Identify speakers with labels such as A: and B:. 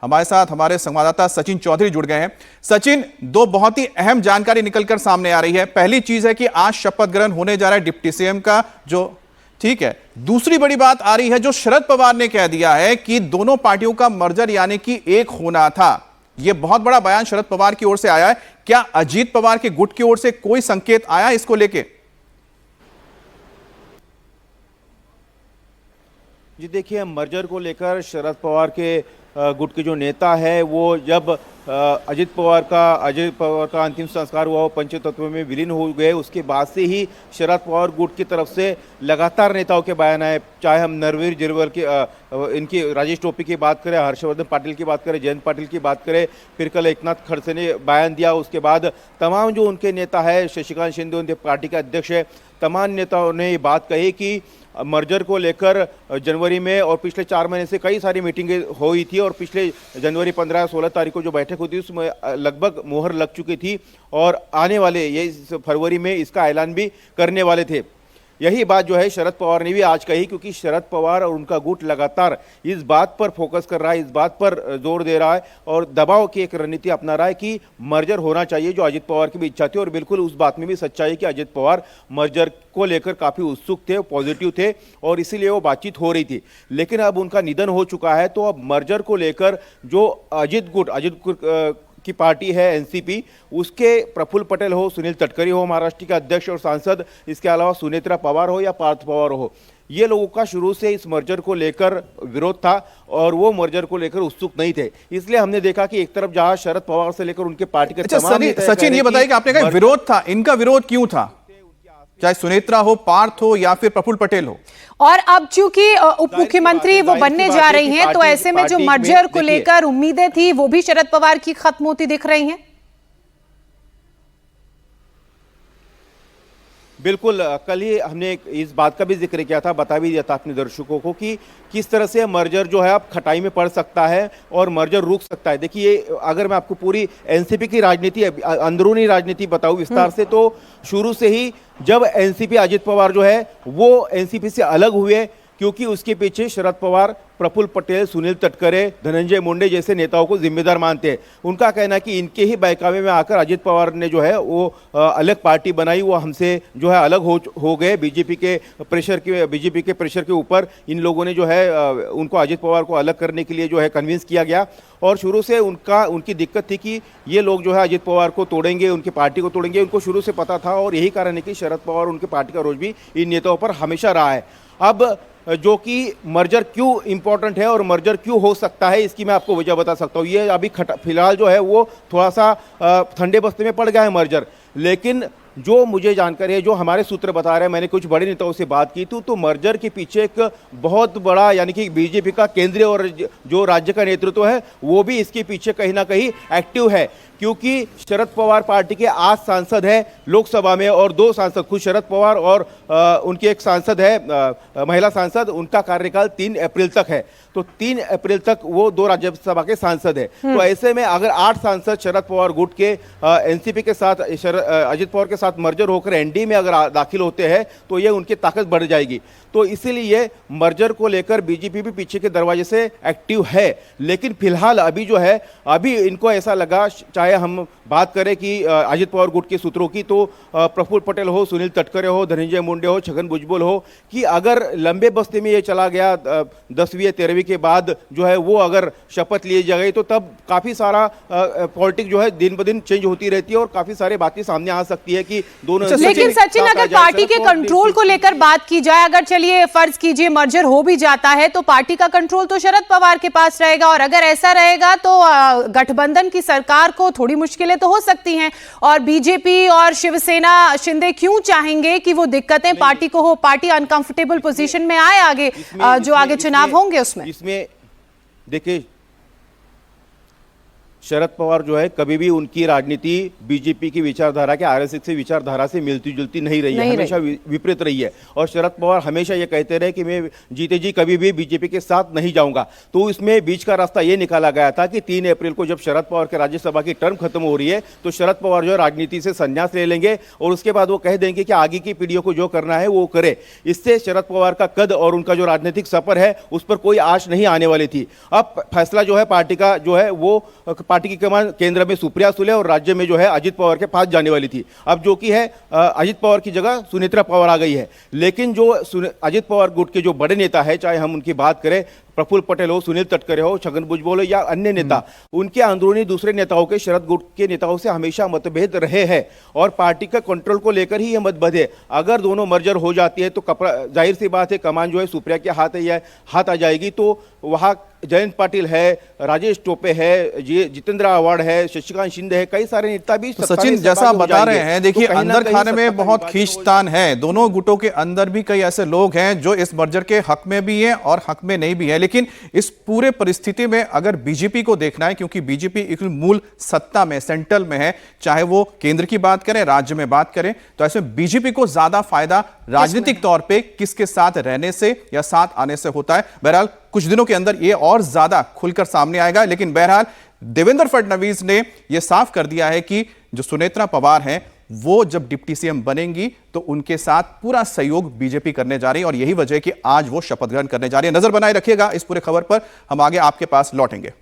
A: हमारे साथ हमारे संवाददाता सचिन चौधरी जुड़ गए हैं। सचिन, दो बहुत ही अहम जानकारी निकलकर सामने आ रही है। पहली चीज है कि आज शपथ ग्रहण होने जा रहा है डिप्टी सीएम का, जो ठीक है। दूसरी बड़ी बात आ रही है, जो शरद पवार ने कह दिया है कि दोनों पार्टियों का मर्जर यानी कि एक होना था। यह बहुत बड़ा बयान शरद पवार की ओर से आया है। क्या अजीत पवार के गुट की ओर से कोई संकेत आया इसको लेके?
B: जी देखिए, मर्जर को लेकर शरद पवार के गुट के जो नेता है वो जब अजीत पवार का अंतिम संस्कार हुआ, वो पंचतत्व में विलीन हो गए, उसके बाद से ही शरद पवार गुट की तरफ से लगातार नेताओं के बयान आए। चाहे हम नरवीर जिरवल की इनकी राजेश टोपी की बात करें, हर्षवर्धन पाटिल की बात करें, जयंत पाटिल की बात करें, फिर कल एकनाथ खड़से ने बयान दिया। उसके बाद तमाम जो उनके नेता है, शशिकांत शिंदे उनके पार्टी के अध्यक्ष है, तमाम नेताओं ने ये बात कही कि मर्जर को लेकर जनवरी में और पिछले 4 महीने से कई सारी मीटिंगें हुई थी और पिछले जनवरी 15-16 तारीख को जो बैठक हुई थी उसमें लगभग मुहर लग चुकी थी और आने वाले ये फरवरी में इसका ऐलान भी करने वाले थे। यही बात जो है शरद पवार ने भी आज कही, क्योंकि शरद पवार और उनका गुट लगातार इस बात पर फोकस कर रहा है, इस बात पर जोर दे रहा है और दबाव की एक रणनीति अपना रहा है कि मर्जर होना चाहिए, जो अजित पवार की भी इच्छा थी। और बिल्कुल उस बात में भी सच्चाई है कि अजित पवार मर्जर को लेकर काफ़ी उत्सुक थे, पॉजिटिव थे और इसीलिए वो बातचीत हो रही थी। लेकिन अब उनका निधन हो चुका है, तो अब मर्जर को लेकर जो अजित गुट की पार्टी है एनसीपी, उसके प्रफुल्ल पटेल हो, सुनील तटकरे हो महाराष्ट्र के अध्यक्ष और सांसद, इसके अलावा सुनेत्रा पवार हो या पार्थ पवार हो, ये लोगों का शुरू से इस मर्जर को लेकर विरोध था और वो मर्जर को लेकर उत्सुक नहीं थे। इसलिए हमने देखा कि एक तरफ जहां शरद पवार से लेकर उनके पार्टी के तमाम
A: सचिन, ये बताइए कि आपने कहा विरोध था, इनका विरोध क्यों था? चाहे सुनेत्रा हो, पार्थ हो या फिर प्रफुल्ल पटेल हो।
C: और अब चूंकि उप मुख्यमंत्री वो बनने जा रही हैं, तो ऐसे में जो मर्जर को लेकर उम्मीदें थी वो भी शरद पवार की खत्म होती दिख रही हैं।
B: बिल्कुल, कल ही हमने इस बात का भी जिक्र किया था, बता भी दिया था अपने दर्शकों को कि किस तरह से मर्जर जो है अब खटाई में पड़ सकता है और मर्जर रुक सकता है। देखिए, अगर मैं आपको पूरी एनसीपी की राजनीति, अंदरूनी राजनीति बताऊं विस्तार से, तो शुरू से ही जब एनसीपी अजित पवार जो है वो एनसीपी से अलग हुए, क्योंकि उसके पीछे शरद पवार, प्रफुल्ल पटेल, सुनील तटकरे, धनंजय मुंडे जैसे नेताओं को जिम्मेदार मानते हैं। उनका कहना है कि इनके ही बहकावे में आकर अजित पवार ने जो है वो अलग पार्टी बनाई, वो हमसे जो है अलग हो गए। बीजेपी के प्रेशर के ऊपर इन लोगों ने जो है उनको अजित पवार को अलग करने के लिए जो है कन्विंस किया गया। और शुरू से उनकी दिक्कत थी कि ये लोग जो है अजित पवार को तोड़ेंगे, उनकी पार्टी को तोड़ेंगे, उनको शुरू से पता था। और यही कारण है कि शरद पवार और उनकी पार्टी का रोष भी इन नेताओं पर हमेशा रहा है। अब जो कि मर्जर क्यों इंपॉर्टेंट है और मर्जर क्यों हो सकता है, इसकी मैं आपको वजह बता सकता हूँ। ये अभी फिलहाल जो है वो थोड़ा सा ठंडे बस्ते में पड़ गया है मर्जर, लेकिन जो मुझे जानकारी है, जो हमारे सूत्र बता रहे हैं, मैंने कुछ बड़े नेताओं से बात की तो मर्जर के पीछे एक बहुत बड़ा यानी कि बीजेपी का केंद्रीय और जो राज्य का नेतृत्व है वो भी इसके पीछे कहीं ना कहीं एक्टिव है। क्योंकि शरद पवार पार्टी के 8 सांसद हैं लोकसभा में और 2 सांसद खुद शरद पवार और उनकी एक सांसद है महिला सांसद, उनका कार्यकाल 3 अप्रैल तक है। तो 3 अप्रैल तक वो 2 राज्यसभा के सांसद है। तो ऐसे में अगर 8 सांसद शरद पवार गुट के एनसीपी के साथ अजित पवार के साथ मर्जर होकर एनडीए में अगर दाखिल होते हैं तो ये उनकी ताकत बढ़ जाएगी। तो इसीलिए मर्जर को लेकर बीजेपी भी पीछे के दरवाजे से एक्टिव है। लेकिन फिलहाल अभी जो है, अभी इनको ऐसा लगा, चाहे हम बात करें कि अजित पवार गुट के सूत्रों की, तो प्रफुल्ल पटेल हो, सुनील तटकरे हो, धनंजय मुंडे हो, छगन भुजबल हो, कि अगर लंबे बस्ते में ये चला गया 10वीं या 13वीं के बाद जो है वो अगर शपथ लिए जा गई, तो तब काफ़ी सारा पॉलिटिक्स जो है दिन ब दिन चेंज होती रहती है और काफ़ी सारी बातें सामने आ सकती है कि दोनों।
C: लेकिन सचिन, अगर पार्टी के कंट्रोल को लेकर बात की जाए, अगर चलिए फर्ज कीजिए मर्जर हो भी जाता है, तो पार्टी का कंट्रोल तो शरद पवार के पास रहेगा और अगर ऐसा रहेगा तो गठबंधन की सरकार को थोड़ी मुश्किलें तो हो सकती हैं। और बीजेपी और शिवसेना शिंदे क्यों चाहेंगे कि वो दिक्कतें पार्टी को हो, पार्टी अनकंफर्टेबल पोजीशन में आए आगे जो आगे चुनाव होंगे उसमें।
B: इसमें देखिए, शरद पवार जो है कभी भी उनकी राजनीति बीजेपी की विचारधारा के आरएसएस की विचारधारा से मिलती जुलती नहीं रही है, हमेशा विपरीत रही है। और शरद पवार हमेशा ये कहते रहे कि मैं जीते जी कभी भी बीजेपी के साथ नहीं जाऊंगा। तो इसमें बीच का रास्ता ये निकाला गया था कि 3 अप्रैल को जब शरद पवार के राज्यसभा की टर्म खत्म हो रही है तो शरद पवार जो है राजनीति से संन्यास ले लेंगे और उसके बाद वो कह देंगे कि आगे की पीढ़ियों को जो करना है वो करे। इससे शरद पवार का कद और उनका जो राजनीतिक सफर है उस पर कोई आश नहीं आने वाली थी। अब फैसला जो है पार्टी का जो है वो पार्टी की कमान केंद्र में सुप्रिया सुले और राज्य में जो है अजित पवार के पास जाने वाली थी। अब जो कि है अजित पवार की जगह सुनेत्रा पवार आ गई है। लेकिन जो अजित पवार गुट के जो बड़े नेता है, चाहे हम उनकी बात करें प्रफुल्ल पटेल हो, सुनील तटकरे हो, छगन भुजबल हो या अन्य नेता, उनके अंदरूनी दूसरे नेताओं के शरद गुट के नेताओं से हमेशा मतभेद रहे हैं और पार्टी का कंट्रोल को लेकर ही यह मतभेद है। अगर दोनों मर्जर हो जाती है तो जाहिर सी बात है कमान जो है सुप्रिया के हाथ है या हाथ आ जाएगी। तो वहाँ जयंत पाटिल है, राजेश टोपे है, जितेंद्र आव्हाड है, शशिकांत शिंदे है, कई सारे नेता भी।
A: तो सचिन जैसा आप बता रहे हैं, देखिए अंदर खाने में बहुत खींचतान है, दोनों गुटों के अंदर भी कई ऐसे लोग हैं जो इस मर्जर के हक में भी हैं और हक में नहीं भी है। लेकिन इस पूरे परिस्थिति में अगर बीजेपी को देखना है, क्योंकि बीजेपी एक मूल सत्ता में सेंट्रल में है, चाहे वो केंद्र की बात करें राज्य में बात करें, तो ऐसे बीजेपी को ज्यादा फायदा राजनीतिक तौर पे किसके साथ रहने से या साथ आने से होता है। बहरहाल कुछ दिनों के अंदर ये और ज्यादा खुलकर सामने आएगा। लेकिन बहरहाल देवेंद्र फडणवीस ने यह साफ कर दिया है कि जो सुनेत्रा पवार हैं वो जब डिप्टी सीएम बनेंगी तो उनके साथ पूरा सहयोग बीजेपी करने जा रही है और यही वजह है कि आज वो शपथ ग्रहण करने जा रही है। नजर बनाए रखिएगा इस पूरे खबर पर, हम आगे आपके पास लौटेंगे।